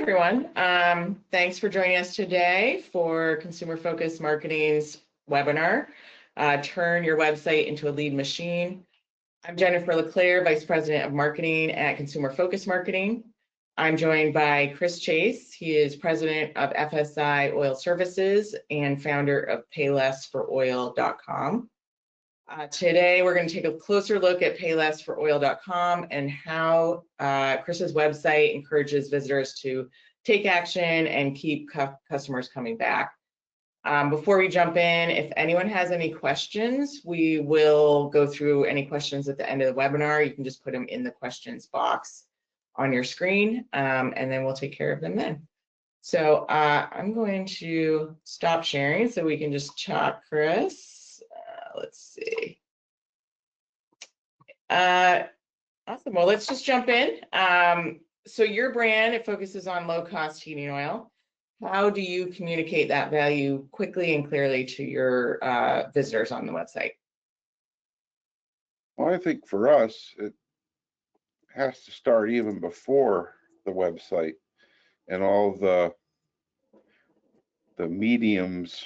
everyone. Thanks for joining us today for Consumer Focused Marketing's webinar, Turn Your Website into a Lead Machine. I'm Jennifer LeClaire, Vice President of Marketing at Consumer Focused Marketing. I'm joined by Chris Chase. He is President of FSI Oil Services and founder of PayLessForOil.com. Today, we're going to take a closer look at PayLessForOil.com and how Chris's website encourages visitors to take action and keep customers coming back. Before we jump in, if anyone has any questions, we will go through any questions at the end of the webinar. You can just put them in the questions box on your screen, and then we'll take care of them then. So I'm going to stop sharing so we can just chat, Chris. Let's see. Awesome. Well, let's just jump in. So your brand, it focuses on low-cost heating oil. How do you communicate that value quickly and clearly to your visitors on the website? Well, I think for us, it has to start even before the website and all the mediums,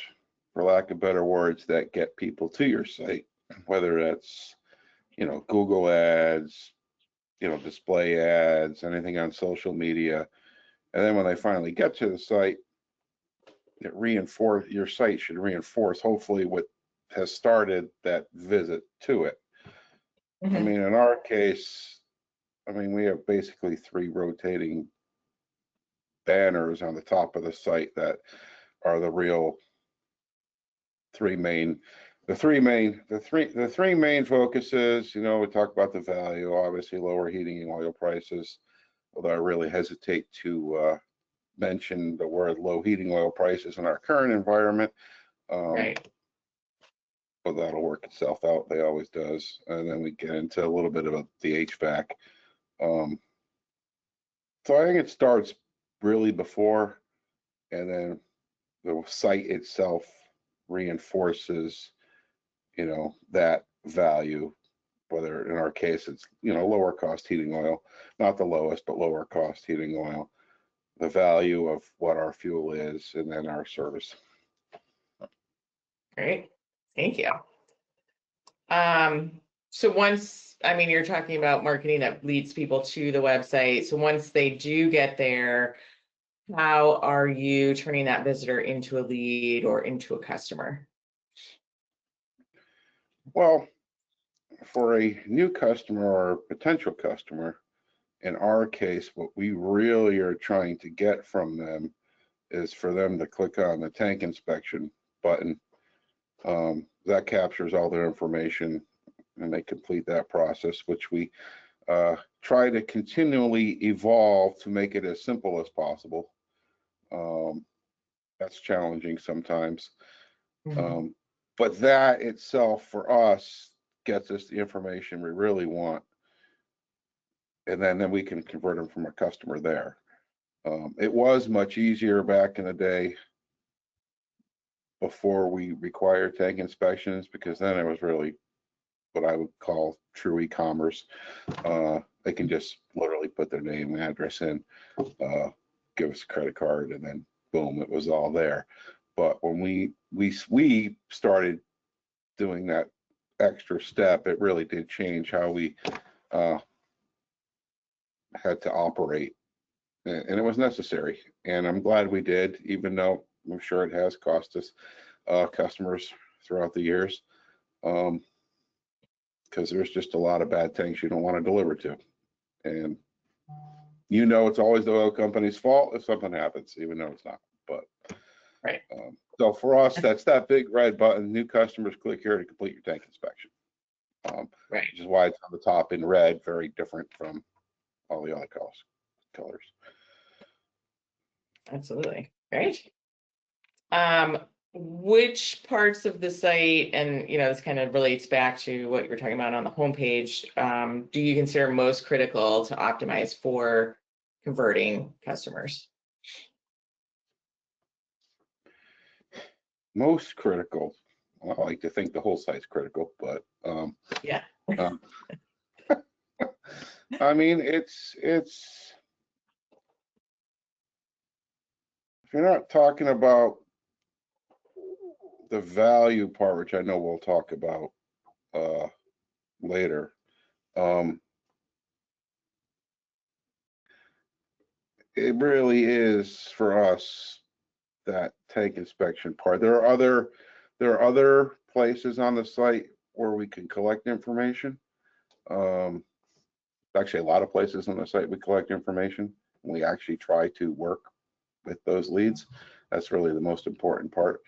for lack of better words, that get people to your site, whether that's, Google ads, display ads, anything on social media. And then when they finally get to the site, your site should reinforce hopefully what has started that visit to it. Mm-hmm. I mean, in our case, we have basically 3 rotating banners on the top of the site that are the real three main focuses. We talk about the value, obviously lower heating oil prices, although I really hesitate to mention the word low heating oil prices in our current environment. Right. But that'll work itself out. They always does. And then we get into a little bit of the HVAC. So I think it starts really before, and then the site itself reinforces, that value, whether in our case it's, lower cost heating oil, not the lowest, but lower cost heating oil, the value of what our fuel is, and then our service. Great, thank you. So once, you're talking about marketing that leads people to the website. So once they do get there, how are you turning that visitor into a lead or into a customer? Well, for a new customer or potential customer, in our case, what we really are trying to get from them is for them to click on the tank inspection button. That captures all their information, and they complete that process, which we try to continually evolve to make it as simple as possible. That's challenging sometimes. Mm-hmm. But that itself for us gets us the information we really want, and then we can convert them from a customer there. It was much easier back in the day before we required tank inspections, because then it was really what I would call true e-commerce. They can just literally put their name and address in, give us a credit card, and then boom, it was all there. But when we started doing that extra step, it really did change how we had to operate, and it was necessary. And I'm glad we did, even though I'm sure it has cost us customers throughout the years, because there's just a lot of bad things you don't want to deliver to. And it's always the oil company's fault if something happens, even though it's not. But right. So for us, that's that big red button, new customers, click here to complete your tank inspection. Right. Which is why it's on the top in red, very different from all the other colors. Absolutely. Great. Which parts of the site, and this kind of relates back to what you were talking about on the homepage, do you consider most critical to optimize for converting customers? Most critical. Well, I like to think the whole site's critical, but yeah. it's if you're not talking about the value part, which I know we'll talk about later, it really is for us that tank inspection part. There are other places on the site where we can collect information. Actually, a lot of places on the site we collect information. We actually try to work with those leads. That's really the most important part.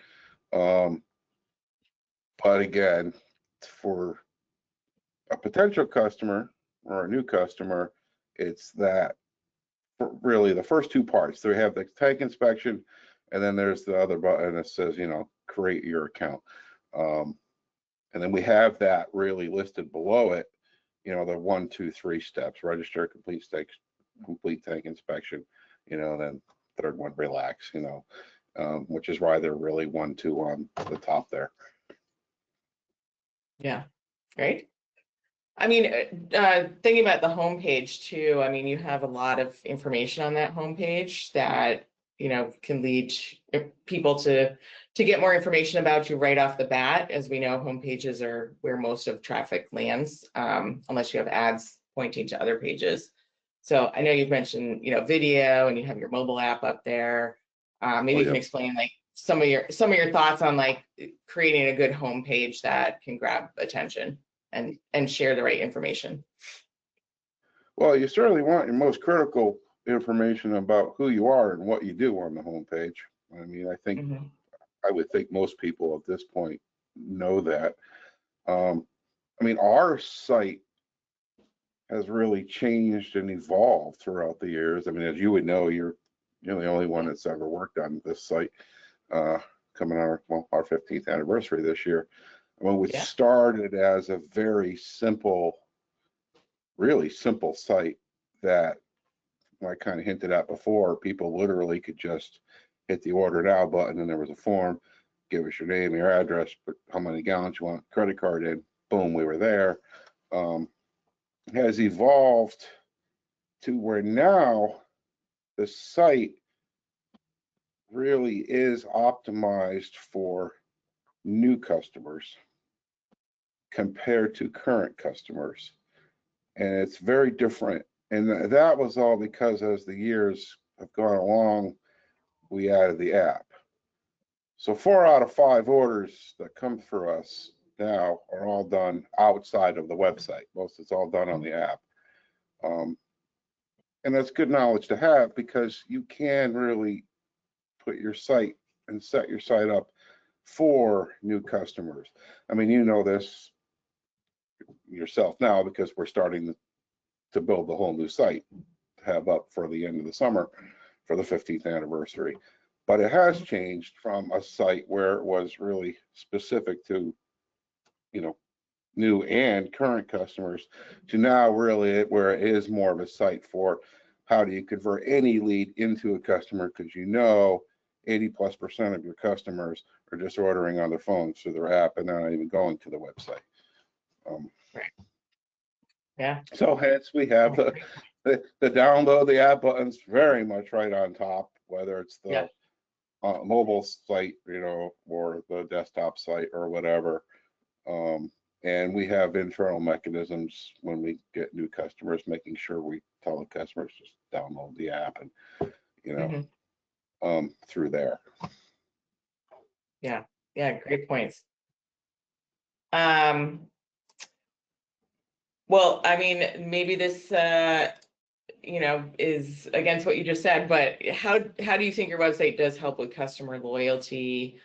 But again, for a potential customer or a new customer, it's that really the first two parts. So we have the tank inspection, and then there's the other button that says, create your account. And then we have that really listed below it, the 1, 2, 3 steps: register, complete tank inspection, then third one, relax, which is why they're really 1, 2 on the top there. Yeah, great. I mean, thinking about the homepage too, I mean, you have a lot of information on that homepage that, can lead people to get more information about you right off the bat. As we know, homepages are where most of traffic lands, unless you have ads pointing to other pages. So I know you've mentioned, video, and you have your mobile app up there. Maybe you can explain like some of your thoughts on like creating a good homepage that can grab attention and share the right information. Well, you certainly want your most critical information about who you are and what you do on the homepage. I mean, I would think most people at this point know that. I mean, our site has really changed and evolved throughout the years. I mean, as you would know, you're the only one that's ever worked on this site, coming on our 15th anniversary this year. When we started as a very simple, really simple site that I kind of hinted at before, people literally could just hit the order now button, and there was a form, give us your name, your address, put how many gallons you want, credit card in, boom, we were there. Has evolved to where now the site really is optimized for new customers compared to current customers. And it's very different. And that was all because as the years have gone along, we added the app. So 4 out of 5 orders that come through us now are all done outside of the website. Most it's all done on the app. And that's good knowledge to have, because you can really put your site and set your site up for new customers. I mean, you know this yourself now, because we're starting to build the whole new site to have up for the end of the summer for the 15th anniversary. But it has changed from a site where it was really specific to, new and current customers, to now really where it is more of a site for how do you convert any lead into a customer, because 80+% of your customers are just ordering on their phones through their app and they're not even going to the website. Right. Yeah. So hence we have the download the app buttons very much right on top, whether it's the mobile site, or the desktop site or whatever. And we have internal mechanisms when we get new customers, making sure we tell the customers just download the app and, through there. Yeah. Great points. Well, I mean, maybe this, is against what you just said, but how do you think your website does help with customer loyalty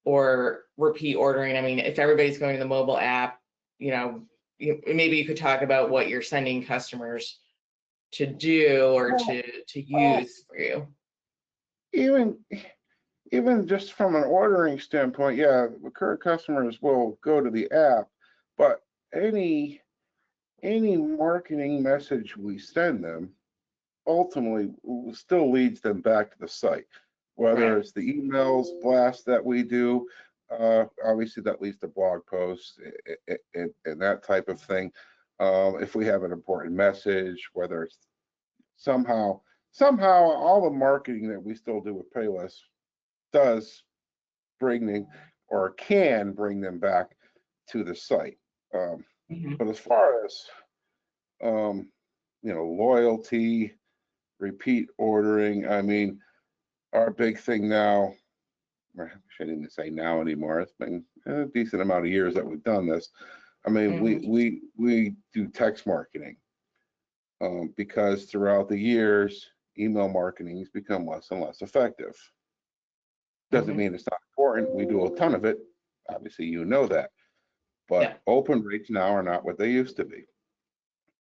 or repeat ordering? I mean, if everybody's going to the mobile app, maybe you could talk about what you're sending customers to do or to use for you. Even just from an ordering standpoint, current customers will go to the app, but any marketing message we send them ultimately still leads them back to the site, whether it's the emails blast that we do. Obviously that leads to blog posts and that type of thing. If we have an important message, whether it's somehow somehow all the marketing that we still do with Payless does bring them, or can bring them back to the site. Mhm. But as far as, loyalty, repeat ordering, I mean, our big thing now, I shouldn't even say now anymore. It's been a decent amount of years that we've done this. I mean, Mhm. we do text marketing, because throughout the years, email marketing has become less and less effective. Doesn't Mhm. mean it's not important. We do a ton of it. Obviously, you know that. Yeah. But open rates now are not what they used to be.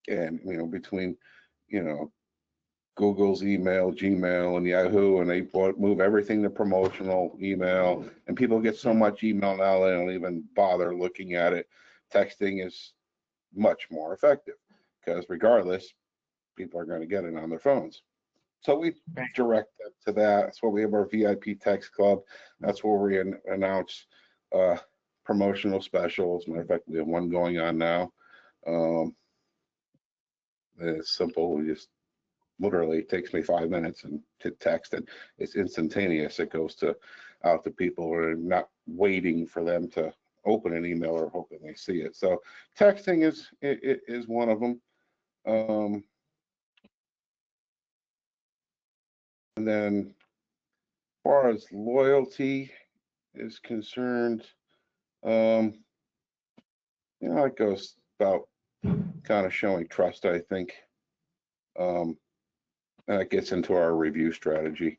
And, between, you know, Google's email, Gmail, and Yahoo, and they move everything to promotional email, and people get so much email now they don't even bother looking at it. Texting is much more effective because regardless, people are going to get it on their phones. So we Right. direct them to that. That's where we have our VIP Text Club. That's where we announce promotional specials. Matter of fact, we have one going on now. It's simple. We just literally, it takes me 5 minutes and to text, and it's instantaneous. It goes out to people. We're not waiting for them to open an email or hoping they see it. So texting is one of them. And then as far as loyalty is concerned, it goes about kind of showing trust, I think. And that gets into our review strategy.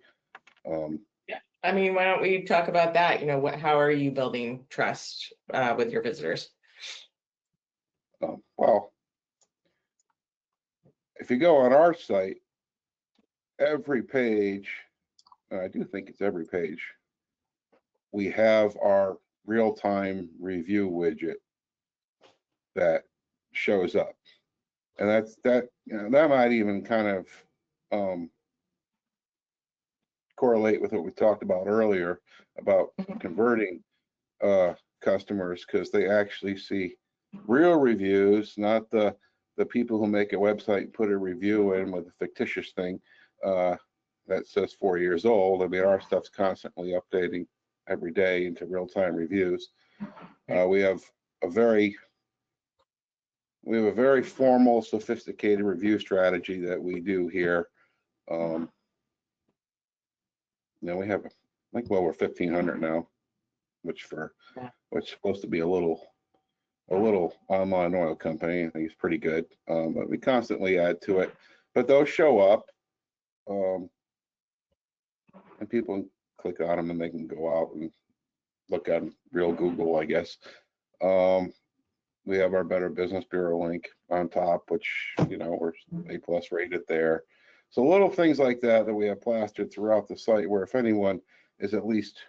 Yeah. I mean, why don't we talk about that? How are you building trust with your visitors? Well, if you go on our site, every page, I do think it's every page, we have our real-time review widget that shows up. And that might even kind of correlate with what we talked about earlier about Mhm. converting customers, because they actually see real reviews, not the people who make a website and put a review in with a fictitious thing that says 4 years old. I mean, our stuff's constantly updating every day into real-time reviews. We have a very formal, sophisticated review strategy that we do here. We have, I think, well, we're 1,500 now, which is supposed to be a little online oil company. I think it's pretty good, but we constantly add to it. But those show up, and people click on them and they can go out and look at them, real Google, I guess. We have our Better Business Bureau link on top, which, we're A+ rated there. So little things like that we have plastered throughout the site, where if anyone is at least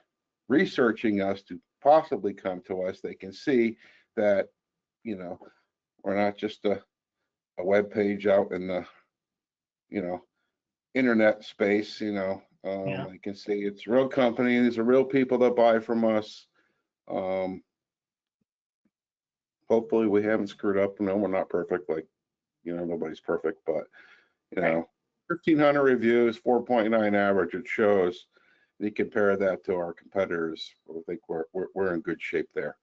researching us to possibly come to us, they can see that, we're not just a web page out in the, internet space. Yeah. I can see it's a real company. These are real people that buy from us. Hopefully we haven't screwed up. No, we're not perfect. Like, nobody's perfect, but Right. 1,500 reviews, 4.9 average. It shows. You compare that to our competitors, I think we're in good shape there.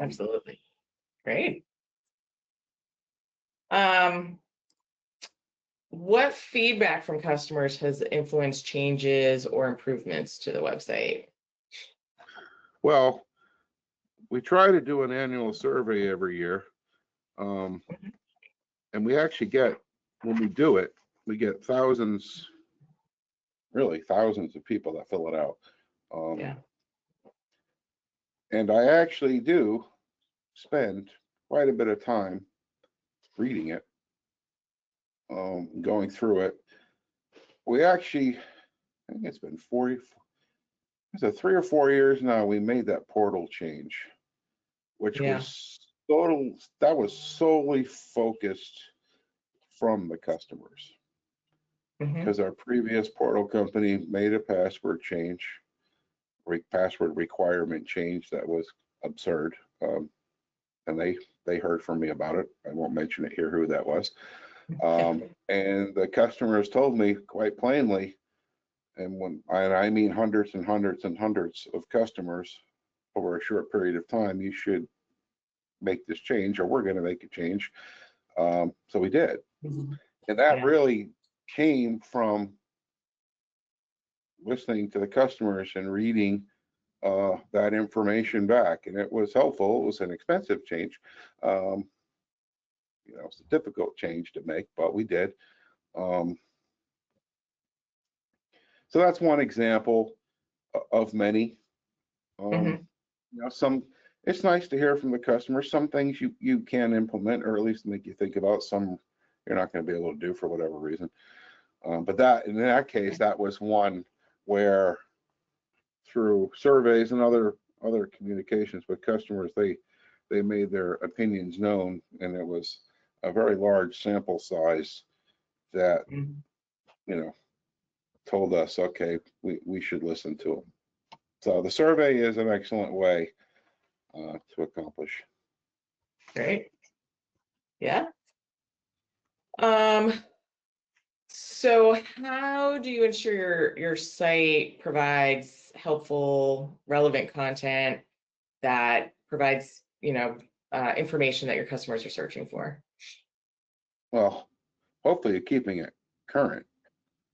Absolutely. Great. What feedback from customers has influenced changes or improvements to the website? Well, we try to do an annual survey every year. And we actually get, when we do it, we get thousands of people that fill it out. Yeah. And I actually do spend quite a bit of time reading it, going through it. We actually, I think it's been 3 or 4 years now, we made that portal change, which Yeah. was solely focused from the customers. Mhm. Because our previous portal company made a password requirement change that was absurd. And they heard from me about it. I won't mention it here who that was. And the customers told me quite plainly, and I mean hundreds and hundreds and hundreds of customers over a short period of time, you should make this change, or we're going to make a change. So we did. Mhm. And that Yeah. really came from listening to the customers and reading that information back. And it was helpful. It was an expensive change. It's a difficult change to make, but we did. So that's one example of many. Mhm. It's nice to hear from the customers. Some things you can implement, or at least make you think about. Some you're not going to be able to do for whatever reason. But in that case, that was one where through surveys and other communications with customers, they made their opinions known, and it was a very large sample size that Mhm. told us, okay, we should listen to them. So the survey is an excellent way to accomplish. Great. Yeah. Um, so how do you ensure your site provides helpful, relevant content that provides, information that your customers are searching for? Well, hopefully you're keeping it current.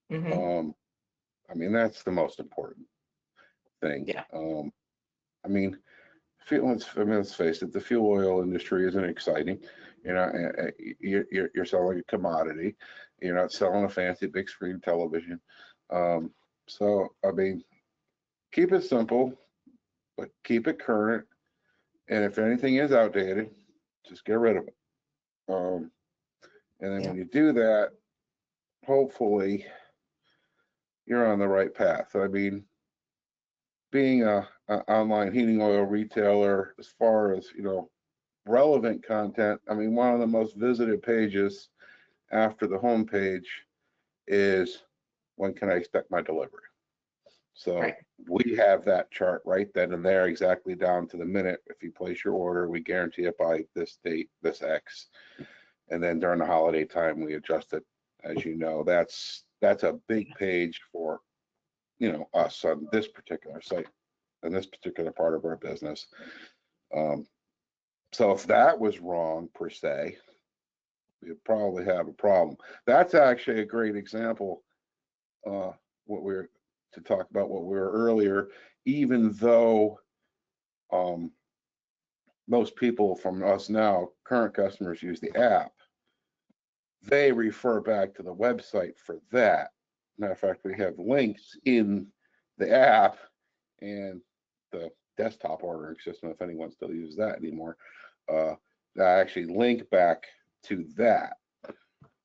Hmm. I mean, that's the most important thing. Yeah. I mean, let's face it, the fuel oil industry isn't exciting. You're selling a commodity. You're not selling a fancy big screen television. So, I mean, keep it simple, but keep it current. And if anything is outdated, just get rid of it. And then Yeah. when you do that, hopefully you're on the right path. I mean, being a online heating oil retailer, as far as, relevant content, I mean, one of the most visited pages after the home page is, when can I expect my delivery? So Right. we have that chart right then and there, exactly down to the minute. If you place your order, we guarantee it by this date, this X. And then during the holiday time, we adjust it. As you know, that's a big page for, us on this particular site and this particular part of our business. So if that was wrong per se, we'd probably have a problem. That's actually a great example. What we're to talk about what we were earlier, even though most people from us now, current customers, use the app, they refer back to the website for that. Matter of fact, we have links in the app and the desktop ordering system, if anyone still uses that anymore, that actually link back to that.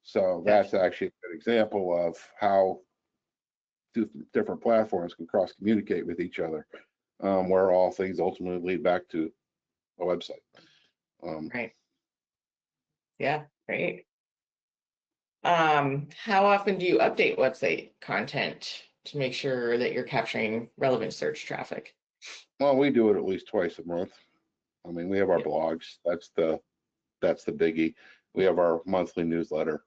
So that's actually a good example of how different platforms can cross communicate with each other, where all things ultimately lead back to a website. Right. Yeah. Great. How often do you update website content to make sure that you're capturing relevant search traffic? Well, we do it at least twice a month. I mean, we have our Yeah. blogs. That's the biggie. We have our monthly newsletter,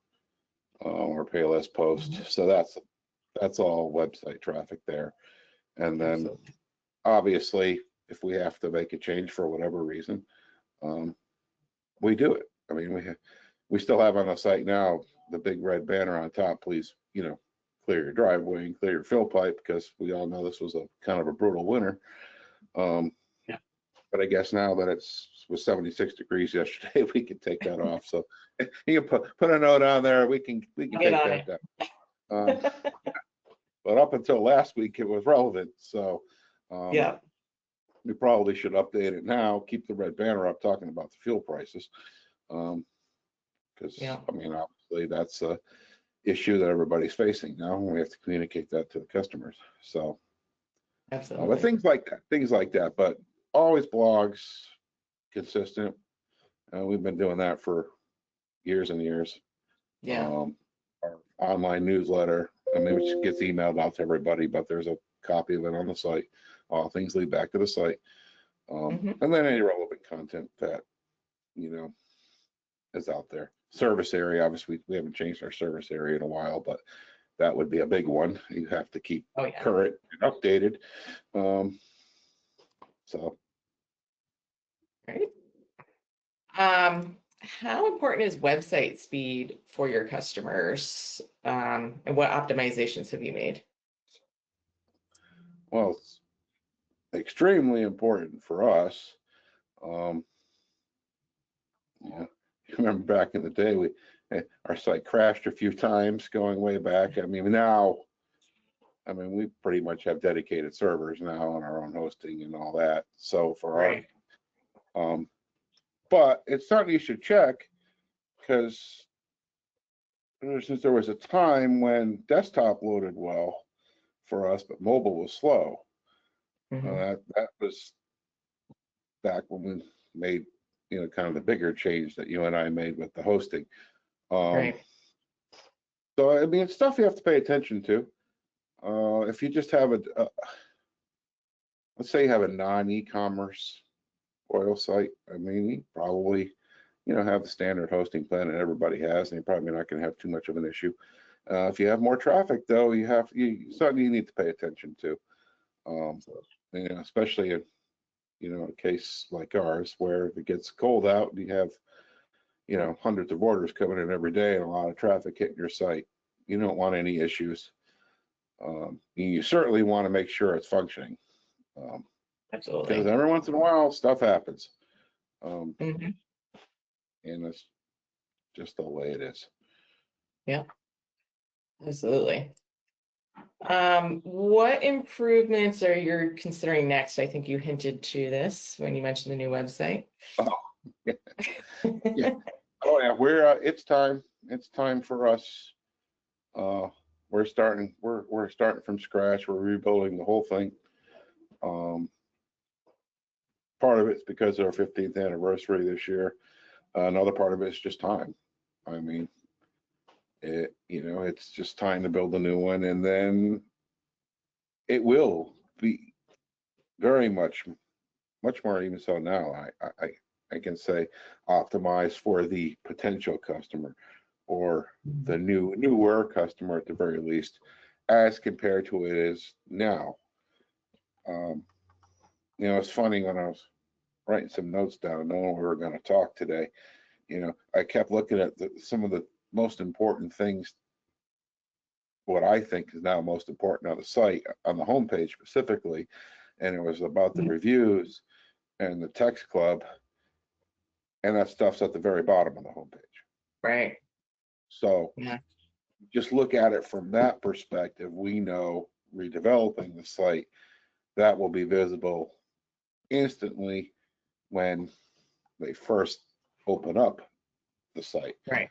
our Payless post. Mhm. So that's all website traffic there. And then Absolutely. obviously, if we have to make a change for whatever reason, we do it. I mean, we still have on the site now the big red banner on top. Please, clear your driveway and clear your fill pipe, because we all know this was a kind of a brutal winter. Yeah. But I guess now that it was 76 degrees yesterday, we can take that off. So you can put a note on there. We can Get take on that it. down. But up until last week, it was relevant. So Yeah. we probably should update it now. Keep the red banner up talking about the fuel prices, because Yeah. I mean, obviously that's a issue that everybody's facing now, and we have to communicate that to the customers. So, but Absolutely. things like that. But always blogs, consistent. We've been doing that for years and years. Yeah. Our online newsletter, I mean, which gets emailed out to everybody, but there's a copy of it on the site. All things lead back to the site. Hmm. And then any relevant content that, is out there. service area, obviously, we haven't changed our service area in a while, but that would be a big one. You have to keep Oh, yeah. current and updated. So Right. How important is website speed for your customers? And what optimizations have you made? well, it's extremely important for us. Um, yeah, you remember back in the day, our site crashed a few times going way back. I mean, now, we pretty much have dedicated servers now on our own hosting and all that. So for Right. but it's something you should check, because since there was a time when desktop loaded well for us, but mobile was slow. Mhm. That was back when we made, kind of the bigger change that you and I made with the hosting. Um, Right. so it's stuff you have to pay attention to. If you just have let's say you have a non-e-commerce oil site, you probably, have the standard hosting plan that everybody has, and you're probably not going to have too much of an issue. If you have more traffic, though, something you need to pay attention to. Especially in, a case like ours, where if it gets cold out and you have, hundreds of orders coming in every day and a lot of traffic hitting your site, you don't want any issues. You certainly want to make sure it's functioning, because Absolutely. every once in a while stuff happens, Mhm. and it's just the way it is. Yeah, absolutely. What improvements are you considering next? I think you hinted to this when you mentioned the new website. Oh, yeah. Yeah. Oh yeah, it's time. It's time for us. We're starting from scratch. We're rebuilding the whole thing. Part of it's because of our 15th anniversary this year. Another part of it's just time. I mean, it's just time to build a new one, and then it will be very much more, even so now. I can say optimized for the potential customer, or the newer customer at the very least, as compared to it is now. Um, it's funny, when I was writing some notes down, knowing we were going to talk today, I kept looking at some of the most important things, what I think is now most important on the site, on the homepage specifically, and it was about the reviews and the text club, and that stuff's at the very bottom of the homepage. Right. So Yeah. just look at it from that perspective. We know redeveloping the site, that will be visible instantly when they first open up the site. Right.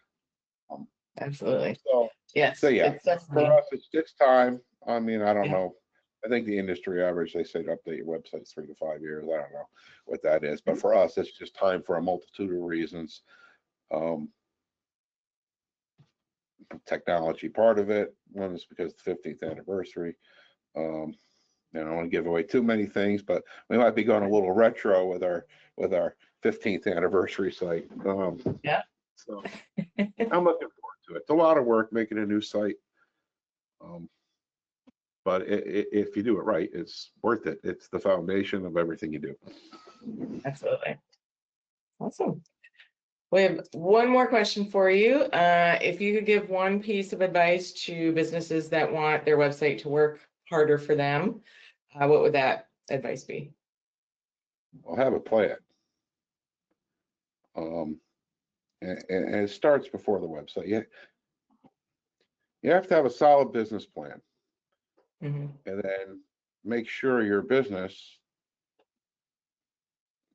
Um, Absolutely. so, Yes, yeah, it's for definitely. us, it's time. I don't Yeah. know. I think the industry average, they say to update your website 3 to 5 years. I don't know what that is, but for us, it's just time for a multitude of reasons. Technology part of it. One is because of the 15th anniversary. I don't want to give away too many things, but we might be going a little retro with our 15th anniversary site. Yeah. So I'm looking forward to it. It's a lot of work making a new site, but if you do it right, it's worth it. It's the foundation of everything you do. Absolutely. Awesome. We have one more question for you. If you could give one piece of advice to businesses that want their website to work harder for them, what would that advice be? I'll have a plan. And it starts before the website. You have to have a solid business plan, Mhm. and then make sure your business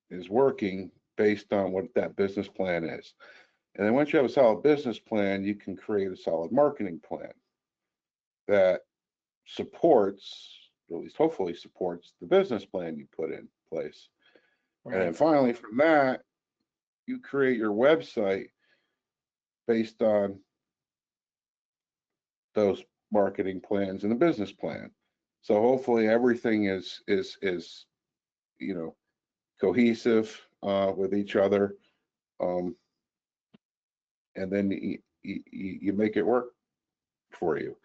is working based on what that business plan is. And then once you have a solid business plan, you can create a solid marketing plan that supports, or at least hopefully supports, the business plan you put in place. And then Right. finally, from that, you create your website based on those marketing plans and the business plan. So hopefully everything is cohesive with each other. and then you make it work for you.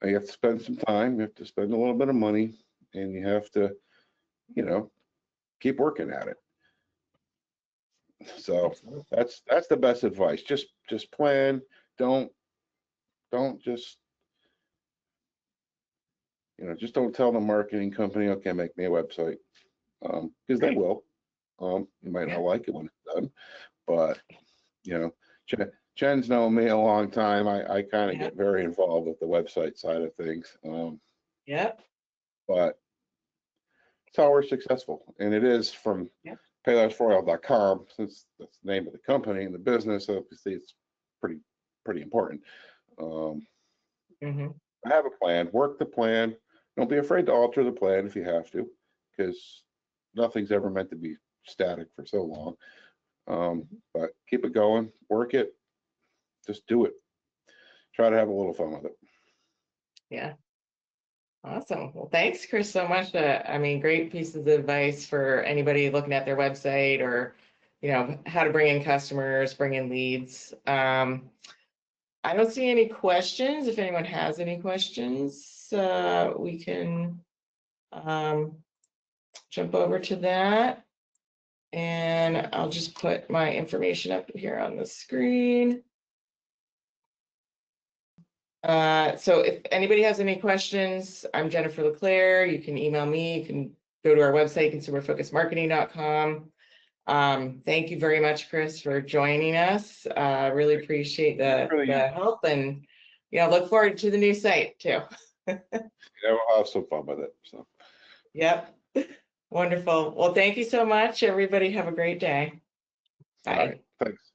You have to spend some time, you have to spend a little bit of money, and you have to, you know, keep working at it. So that's the best advice. Just plan. Don't just, you know, just don't tell the marketing company, okay, make me a website, because they will. You might not like it when it's done, but you know, Jen's known me a long time. I kind of get very involved with the website side of things. Yep. But it's how we're successful, and it is from paylessfoil.com, since that's the name of the company and the business. Obviously, it's pretty important. Mhm. I have a plan. Work the plan. Don't be afraid to alter the plan if you have to, because nothing's ever meant to be static for so long. But keep it going. Work it. Just do it. Try to have a little fun with it. Yeah. Awesome. Well, thanks, Chris, so much. I mean, great pieces of advice for anybody looking at their website, or, you know, how to bring in customers, bring in leads. I don't see any questions. If anyone has any questions, we can jump over to that. And I'll just put my information up here on the screen. So if anybody has any questions, I'm Jennifer LeClaire. You can email me. You can go to our website, consumerfocusedmarketing.com. Thank you very much, Chris, for joining us. Really appreciate the help, and, you know, look forward to the new site too. Yeah, we'll have some fun with it. So. Yep. Wonderful. Well, thank you so much, everybody. Have a great day. Bye. All right. Thanks.